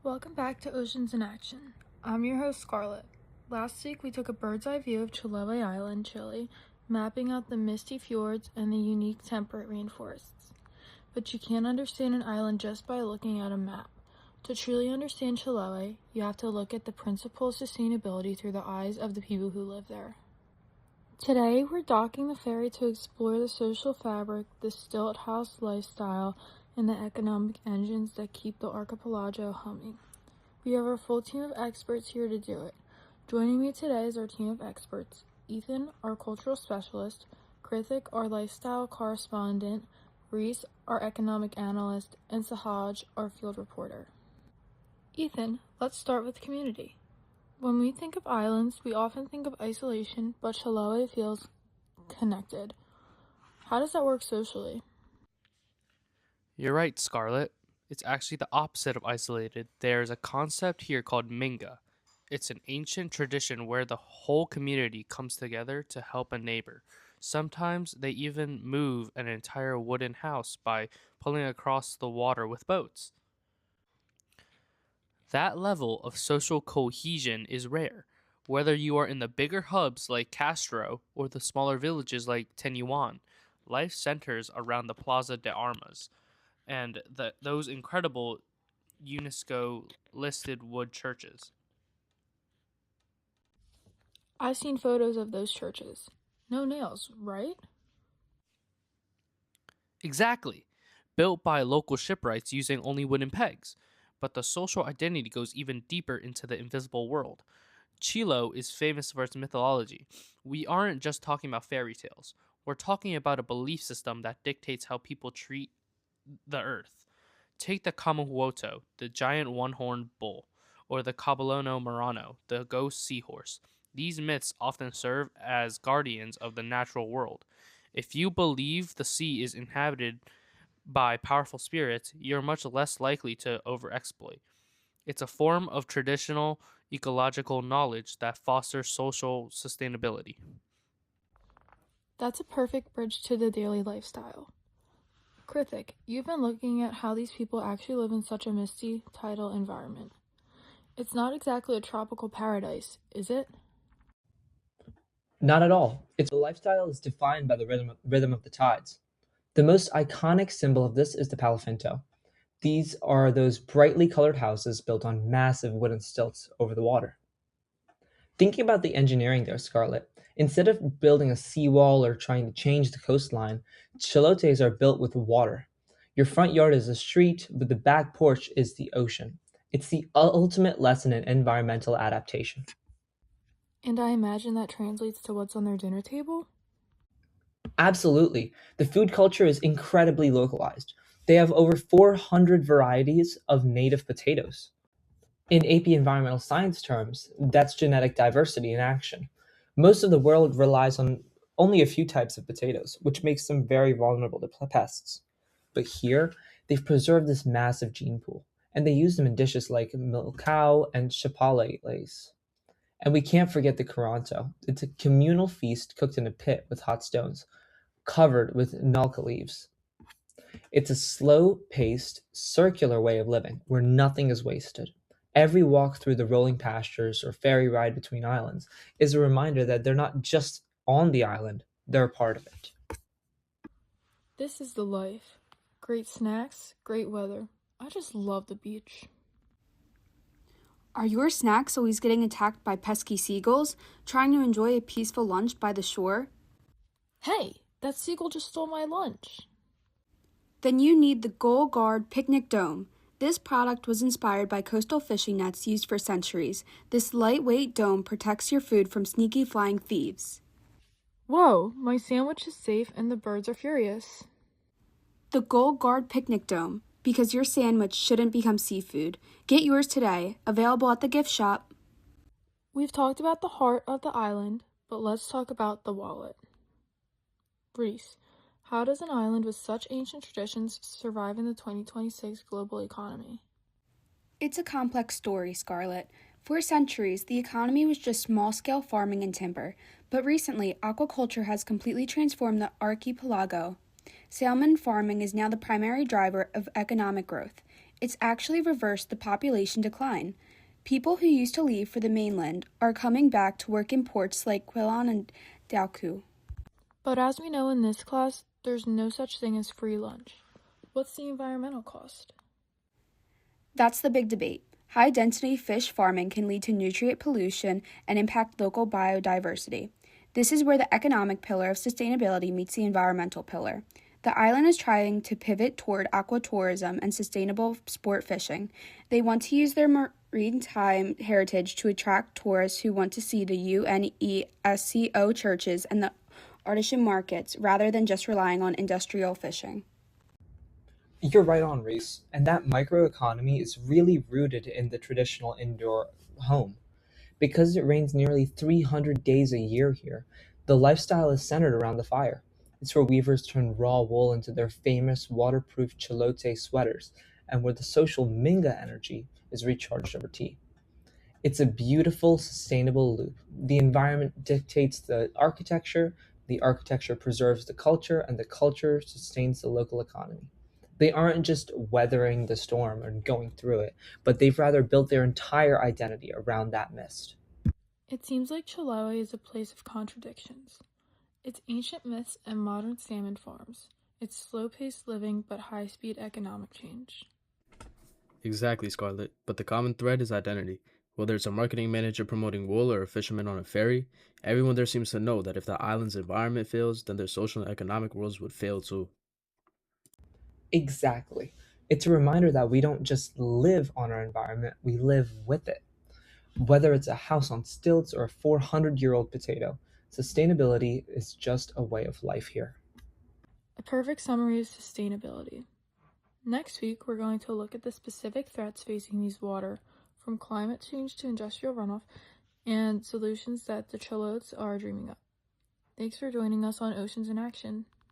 Welcome back to Oceans in Action. I'm your host, Scarlett. Last week we took a bird's eye view of Chiloé Island, Chile, mapping out the misty fjords and the unique temperate rainforests. But you can't understand an island just by looking at a map. To truly understand Chiloé, you have to look at the principles of sustainability through the eyes of the people who live there. Today, we're docking the ferry to explore the social fabric, the stilt-house lifestyle, and the economic engines that keep the archipelago humming. We have our full team of experts here to do it. Joining me today is our team of experts: Ethan, our cultural specialist; Krithik, our lifestyle correspondent; Reese, our economic analyst; and Sehaj, our field reporter. Ethan, let's start with community. When we think of islands, we often think of isolation, but Chiloé feels connected. How does that work socially? You're right, Scarlett. It's actually the opposite of isolated. There's a concept here called minga. It's an ancient tradition where the whole community comes together to help a neighbor. Sometimes they even move an entire wooden house by pulling across the water with boats. That level of social cohesion is rare. Whether you are in the bigger hubs like Castro or the smaller villages like Tenuan, life centers around the Plaza de Armas and those incredible UNESCO listed wood churches. I've seen photos of those churches. No nails, right? Exactly. Built by local shipwrights using only wooden pegs. But the social identity goes even deeper into the invisible world. Chile is famous for its mythology. We aren't just talking about fairy tales. We're talking about a belief system that dictates how people treat the earth. Take the Kamahuoto, the giant one-horned bull, or the Cabalono Murano, the ghost seahorse. These myths often serve as guardians of the natural world. If you believe the sea is inhabited by powerful spirits, you're much less likely to overexploit. It's a form of traditional ecological knowledge that fosters social sustainability. That's a perfect bridge to the daily lifestyle. Krithik, you've been looking at how these people actually live in such a misty, tidal environment. It's not exactly a tropical paradise, is it? Not at all. Its lifestyle is defined by the rhythm of the tides. The most iconic symbol of this is the Palafito. These are those brightly colored houses built on massive wooden stilts over the water. Thinking about the engineering there, Scarlett, instead of building a seawall or trying to change the coastline, chilotes are built with water. Your front yard is a street, but the back porch is the ocean. It's the ultimate lesson in environmental adaptation. And I imagine that translates to what's on their dinner table? Absolutely. The food culture is incredibly localized. They have over 400 varieties of native potatoes. In AP environmental science terms, that's genetic diversity in action. Most of the world relies on only a few types of potatoes, which makes them very vulnerable to pests. But here, they've preserved this massive gene pool, and they use them in dishes like milcao and chapales. And we can't forget the Caranto. It's a communal feast cooked in a pit with hot stones, covered with nalca leaves. It's a slow-paced, circular way of living where nothing is wasted. Every walk through the rolling pastures or ferry ride between islands is a reminder that they're not just on the island, they're a part of it. This is the life. Great snacks, great weather. I just love the beach. Are your snacks always getting attacked by pesky seagulls, trying to enjoy a peaceful lunch by the shore? Hey, that seagull just stole my lunch. Then you need the Gold Guard Picnic Dome. This product was inspired by coastal fishing nets used for centuries. This lightweight dome protects your food from sneaky flying thieves. Whoa, my sandwich is safe and the birds are furious. The Gold Guard Picnic Dome, because your sandwich shouldn't become seafood. Get yours today, available at the gift shop. We've talked about the heart of the island, but let's talk about the wallet. Reese, how does an island with such ancient traditions survive in the 2026 global economy? It's a complex story, Scarlett. For centuries, the economy was just small-scale farming and timber, but recently, aquaculture has completely transformed the archipelago. Salmon farming is now the primary driver of economic growth. It's actually reversed the population decline. People who used to leave for the mainland are coming back to work in ports like Quilon and Dauku. But as we know in this class, there's no such thing as free lunch. What's the environmental cost? That's the big debate. High-density fish farming can lead to nutrient pollution and impact local biodiversity. This is where the economic pillar of sustainability meets the environmental pillar. The island is trying to pivot toward aquatourism and sustainable sport fishing. They want to use their maritime heritage to attract tourists who want to see the UNESCO churches and the artisan markets rather than just relying on industrial fishing. You're right on, Reese, and that microeconomy is really rooted in the traditional indoor home. Because it rains nearly 300 days a year here, the lifestyle is centered around the fire. It's where weavers turn raw wool into their famous waterproof Chiloé sweaters, and where the social Minga energy is recharged over tea. It's a beautiful, sustainable loop. The environment dictates the architecture preserves the culture, and the culture sustains the local economy. They aren't just weathering the storm and going through it, but they've rather built their entire identity around that mist. It seems like Chiloé is a place of contradictions. It's ancient myths and modern salmon farms. It's slow-paced living but high-speed economic change. Exactly, Scarlett, but the common thread is identity. Whether it's a marketing manager promoting wool or a fisherman on a ferry, everyone there seems to know that if the island's environment fails, then their social and economic worlds would fail too. Exactly. It's a reminder that we don't just live on our environment, we live with it. Whether it's a house on stilts or a 400-year-old potato, sustainability is just a way of life here. A perfect summary of sustainability. Next week, we're going to look at the specific threats facing these water, from climate change to industrial runoff, and solutions that the Chilotes are dreaming up. Thanks for joining us on Oceans in Action.